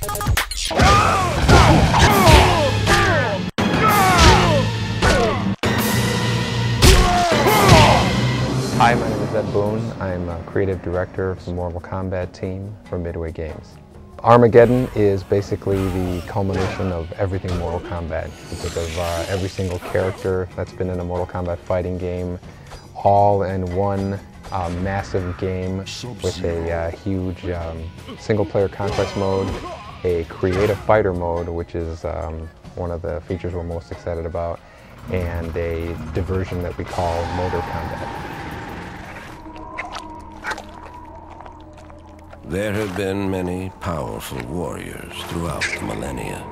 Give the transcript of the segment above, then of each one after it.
Hi, my name is Ed Boone. I'm a creative director for the Mortal Kombat team for Midway Games. Armageddon is basically the culmination of everything Mortal Kombat. You think of every single character that's been in a Mortal Kombat fighting game, all in one massive game with a huge single-player conquest mode, a creative fighter mode, which is one of the features we're most excited about, and a diversion that we call Motor Combat. There have been many powerful warriors throughout the millennia.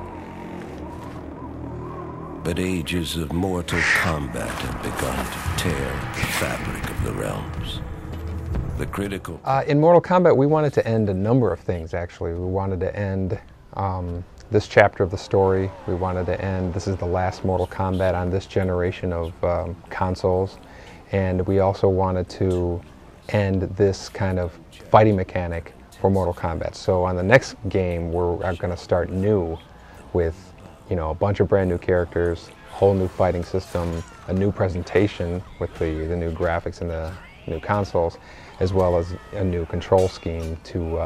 But ages of mortal combat have begun to tear the fabric of the realms. The critical... In Mortal Kombat, we wanted to end a number of things, actually. We wanted to end this chapter of the story. We wanted to end, this is the last Mortal Kombat on this generation of consoles. And we also wanted to end this kind of fighting mechanic for Mortal Kombat. So on the next game, we're going to start new with, you know, a bunch of brand new characters, whole new fighting system, a new presentation with the new graphics and the new consoles, as well as a new control scheme to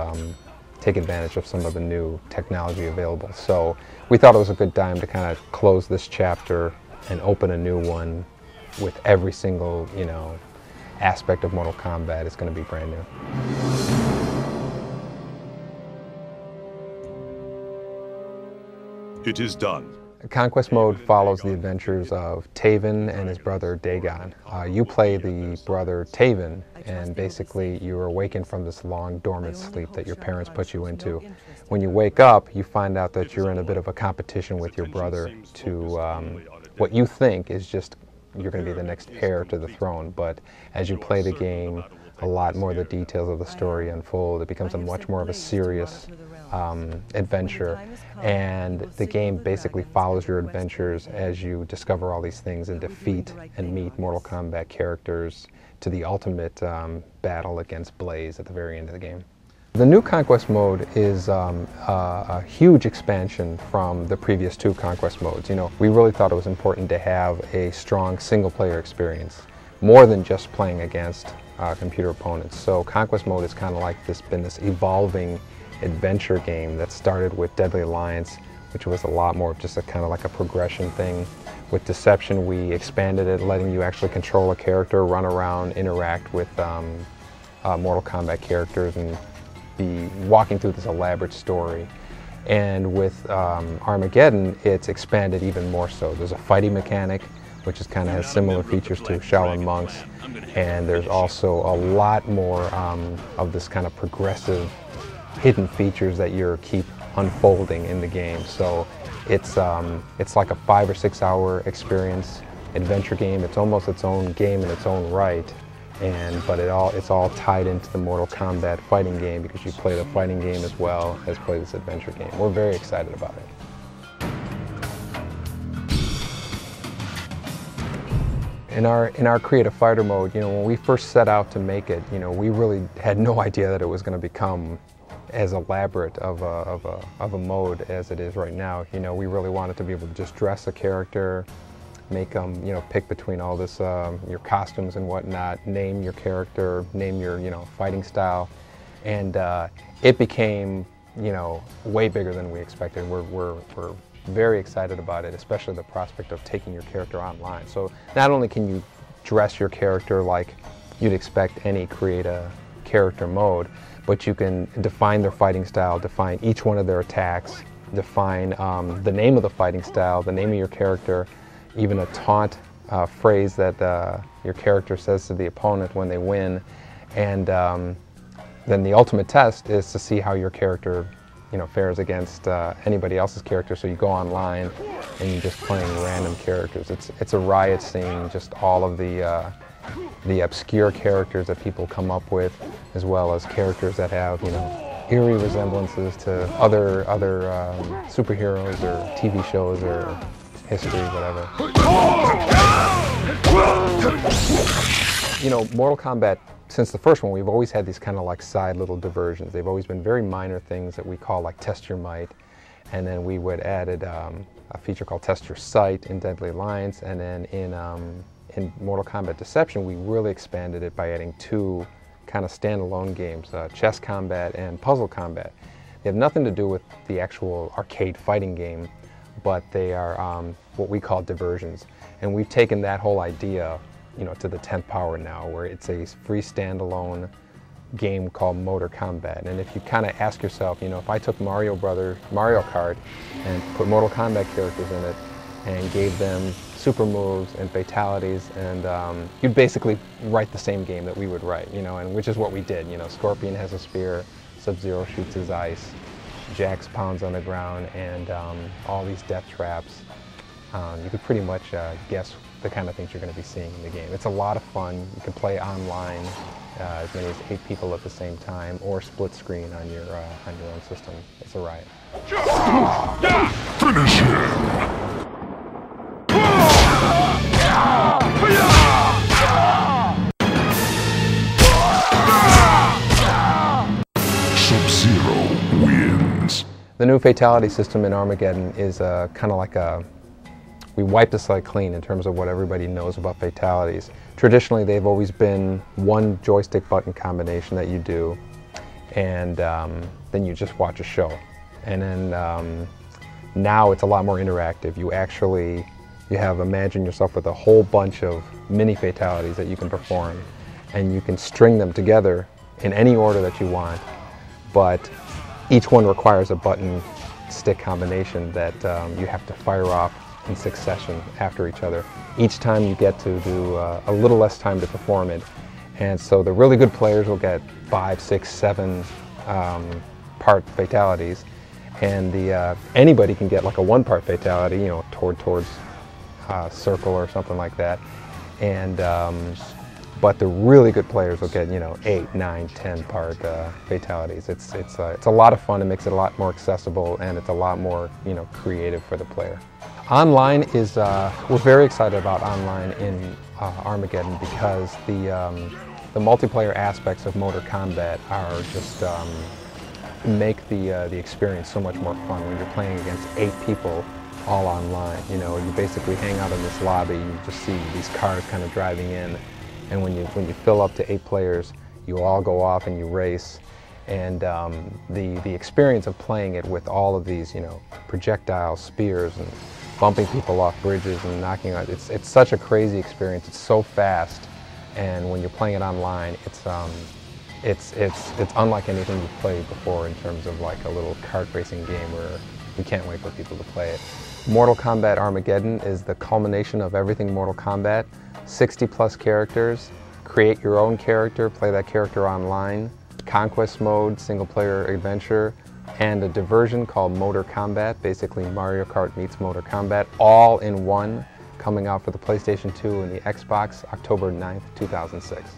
take advantage of some of the new technology available. So we thought it was a good time to kind of close this chapter and open a new one with every single, you know, aspect of Mortal Kombat is going to be brand new. It is done. Conquest mode follows the adventures of Taven and his brother Dagon. You play the brother Taven, and basically you're awakened from this long dormant sleep that your parents put you into. When you wake up, you find out that you're in a bit of a competition with your brother to what you think is just you're going to be the next heir to the throne. But as you play the game, a lot more of the details of the story unfold. It becomes a much more of a serious adventure, and the game basically follows your adventures as you discover all these things and defeat and meet Mortal Kombat characters to the ultimate battle against Blaze at the very end of the game. The new Conquest mode is a huge expansion from the previous two Conquest modes. You know, we really thought it was important to have a strong single-player experience, more than just playing against computer opponents. So Conquest mode is kind of like been this evolving adventure game that started with Deadly Alliance, which was a lot more just a kind of like a progression thing. With Deception, we expanded it, letting you actually control a character, run around, interact with Mortal Kombat characters, and be walking through this elaborate story. And with Armageddon, it's expanded even more so. There's a fighting mechanic, which is kind of has similar features to Shaolin Monks, and there's also a lot more of this kind of progressive hidden features that you keep unfolding in the game. So it's like a 5 or 6 hour experience, adventure game. It's almost its own game in its own right, but it's all tied into the Mortal Kombat fighting game because you play the fighting game as well as play this adventure game. We're very excited about it. In our creative fighter mode, you know, when we first set out to make it, you know, we really had no idea that it was going to become as elaborate of a mode as it is right now. You know, we really wanted to be able to just dress a character, make them, you know, pick between all this, your costumes and whatnot, name your character, name your, you know, fighting style, and it became, you know, way bigger than we expected. We're very excited about it, especially the prospect of taking your character online. So not only can you dress your character like you'd expect any create a character mode, but you can define their fighting style, define each one of their attacks, define the name of the fighting style, the name of your character, even a taunt phrase that your character says to the opponent when they win. And then the ultimate test is to see how your character, you know, fares against anybody else's character. So you go online and you're just playing random characters. It's a riot scene, just all of the obscure characters that people come up with, as well as characters that have, you know, eerie resemblances to other superheroes or TV shows or history, whatever. You know, Mortal Kombat since the first one, we've always had these kind of like side little diversions. They've always been very minor things that we call like Test Your Might, and then we would added a feature called Test Your Sight in Deadly Alliance, and then in Mortal Kombat Deception, we really expanded it by adding 2 kind of standalone games, Chess Combat and Puzzle Combat. They have nothing to do with the actual arcade fighting game, but they are what we call diversions. And we've taken that whole idea, you know, to the 10th power now, where it's a free standalone game called Motor Kombat. And if you kind of ask yourself, you know, if I took Mario Kart and put Mortal Kombat characters in it and gave them super moves and fatalities, and you'd basically write the same game that we would write, you know, and which is what we did. You know, Scorpion has a spear, Sub-Zero shoots his ice, Jax pounds on the ground, and all these death traps. You could pretty much guess the kind of things you're going to be seeing in the game. It's a lot of fun. You can play online, as many as 8 people at the same time, or split screen on your own system. It's a riot. Finish him! Sub-Zero wins. The new fatality system in Armageddon is kind of like we wiped the slate clean in terms of what everybody knows about fatalities. Traditionally, they've always been one joystick button combination that you do, and then you just watch a show. And then now it's a lot more interactive. You have imagine yourself with a whole bunch of mini fatalities that you can perform, and you can string them together in any order that you want, but each one requires a button stick combination that you have to fire off in succession after each other. Each time you get to do a little less time to perform it, and so the really good players will get 5, 6, 7 part fatalities, and anybody can get like a 1-part fatality, you know, towards circle or something like that, and but the really good players will get, you know, 8, 9, 10 part fatalities. It's a lot of fun. It makes it a lot more accessible, and it's a lot more, you know, creative for the player. Online is was very excited about online in Armageddon because the multiplayer aspects of Motor Kombat are just make the experience so much more fun when you're playing against 8 people all online. You know, you basically hang out in this lobby, you just see these cars kind of driving in, and when you fill up to 8 players, you all go off and you race, and the experience of playing it with all of these, you know, projectiles, spears, and bumping people off bridges and knocking out, it's such a crazy experience. It's so fast, and when you're playing it online, it's unlike anything you've played before in terms of like a little kart racing game where we can't wait for people to play it. Mortal Kombat Armageddon is the culmination of everything Mortal Kombat. 60+ characters, create your own character, play that character online, conquest mode, single player adventure, and a diversion called Motor Kombat, basically Mario Kart meets Motor Kombat, all in one, coming out for the PlayStation 2 and the Xbox October 9th, 2006.